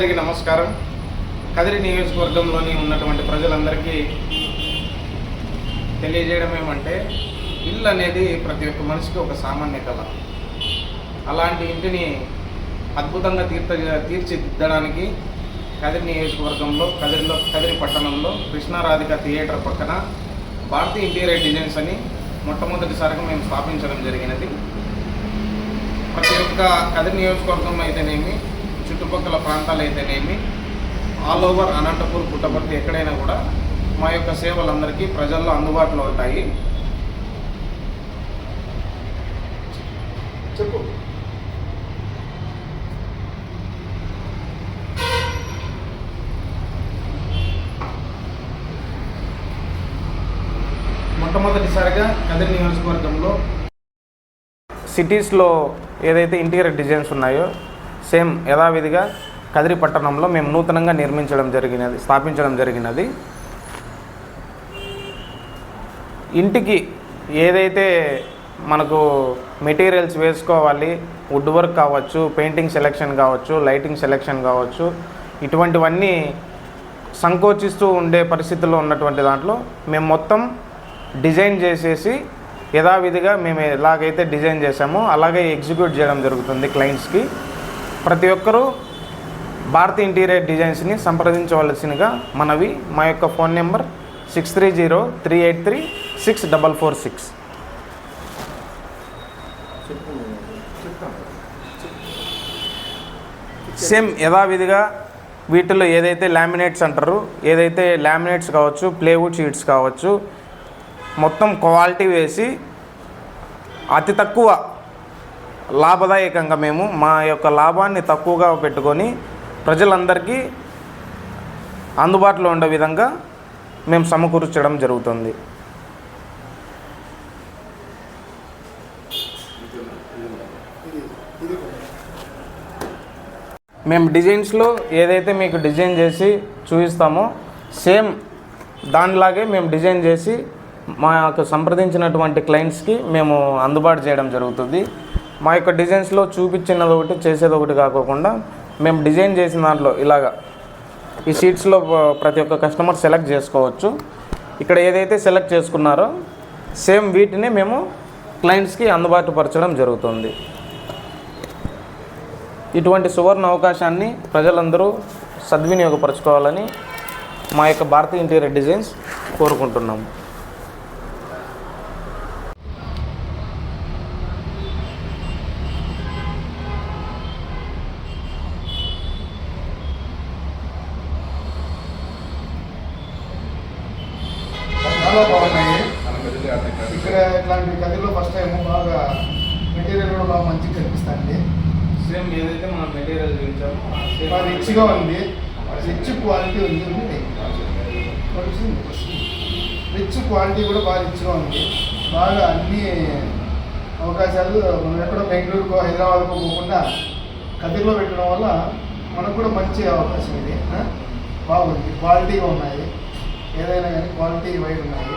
అందరికీ నమస్కారం. కదిరి నియోజకవర్గంలోని ఉన్నటువంటి ప్రజలందరికీ తెలియజేయడం ఏమంటే, ఇల్లు అనేది ప్రతి ఒక్క మనిషికి ఒక సామాన్య కళ. అలాంటి ఇంటిని అద్భుతంగా తీర్చిదిద్దడానికి కదిరి నియోజకవర్గంలో కదిరి పట్టణంలో కృష్ణారాధిక థియేటర్ పక్కన భారతీ ఇంటీరియర్ డిజైన్స్ అని మొట్టమొదటిసారిగా మేము స్థాపించడం జరిగినది. ప్రతి ఒక్క కదిరి నియోజకవర్గం అయితేనేమి, చుట్టుపక్కల ప్రాంతాలు అయితేనేమి, ఆల్ ఓవర్ అనంతపూర్, పుట్టపర్తి ఎక్కడైనా కూడా మా యొక్క సేవలందరికీ ప్రజల్లో అందుబాటులో ఉంటాయి. చెప్పు. మొట్టమొదటిసారిగా కదిరి నియోజకవర్గంలో సిటీస్లో ఏదైతే ఇంటీరియర్ డిజైన్స్ ఉన్నాయో సేమ్ యథావిధిగా కదిరి పట్టణంలో మేము నూతనంగా స్థాపించడం జరిగినది. ఇంటికి ఏదైతే మనకు మెటీరియల్స్ వేసుకోవాలి, వుడ్ వర్క్ కావచ్చు, పెయింటింగ్ సెలెక్షన్ కావచ్చు, లైటింగ్ సెలెక్షన్ కావచ్చు, ఇటువంటివన్నీ సంకోచిస్తూ ఉండే పరిస్థితుల్లో ఉన్నటువంటి దాంట్లో మేము మొత్తం డిజైన్ చేసేసి యథావిధిగా మేము ఎలాగైతే డిజైన్ చేసామో అలాగే ఎగ్జిక్యూట్ చేయడం జరుగుతుంది క్లయింట్స్కి. ప్రతి ఒక్కరూ భారతీ ఇంటీరియర్ డిజైన్స్ని సంప్రదించవలసిందిగా మనవి. మా యొక్క ఫోన్ నెంబర్ 6303836446. సేమ్ యథావిధిగా వీటిలో ఏదైతే లామినేట్స్ అంటారు, ఏదైతే లామినేట్స్ కావచ్చు, ప్లేవుడ్ షీట్స్ కావచ్చు, మొత్తం క్వాలిటీ వేసి అతి తక్కువ లాభదాయకంగా మేము మా యొక్క లాభాన్ని తక్కువగా పెట్టుకొని ప్రజలందరికీ అందుబాటులో ఉండే విధంగా మేము సమకూర్చడం జరుగుతుంది. మేము డిజైన్స్లో ఏదైతే మీకు డిజైన్ చేసి చూపిస్తామో సేమ్ దానిలాగే మేము డిజైన్ చేసి మా యొక్క సంప్రదించినటువంటి క్లయింట్స్కి మేము అందుబాటు చేయడం జరుగుతుంది. మా యొక్క డిజైన్స్లో చూపించినది ఒకటి, చేసేది ఒకటి కాకోకుండా మేము డిజైన్ చేసిన దాంట్లో ఇలాగా ఈ షీట్స్లో ప్రతి ఒక్క కస్టమర్ సెలెక్ట్ చేసుకోవచ్చు. ఇక్కడ ఏదైతే సెలెక్ట్ చేసుకున్నారో సేమ్ వీటిని మేము క్లయింట్స్కి అందుబాటు పరచడం జరుగుతుంది. ఇటువంటి సువర్ణ అవకాశాన్ని ప్రజలందరూ సద్వినియోగపరచుకోవాలని మా యొక్క భారతీ ఇంటీరియర్ డిజైన్స్ కోరుకుంటున్నాము. చాలా బాగున్నాయి. ఇక్కడ ఇట్లాంటి గదిలో ఫస్ట్ టైం బాగా మెటీరియల్ కూడా బాగా మంచిగా కనిపిస్తుంది. సేమ్ ఏదైతే మనం మెటీరియల్ చూపించామో బాగా రిచ్గా ఉంది, రిచ్ క్వాలిటీ ఉంది. రిచ్ క్వాలిటీ కూడా బాగా రిచ్గా ఉంది. బాగా అన్ని అవకాశాలు మనం ఎక్కడో బెంగళూరుకో హైదరాబాద్కో పోకుండా కదిరిలో పెట్టడం వల్ల మనకు కూడా మంచి అవకాశం ఇది. బాగుంది, క్వాలిటీగా ఉన్నాయి, ఏదైనా కానీ క్వాలిటీ వైడ్ ఉన్నాయి.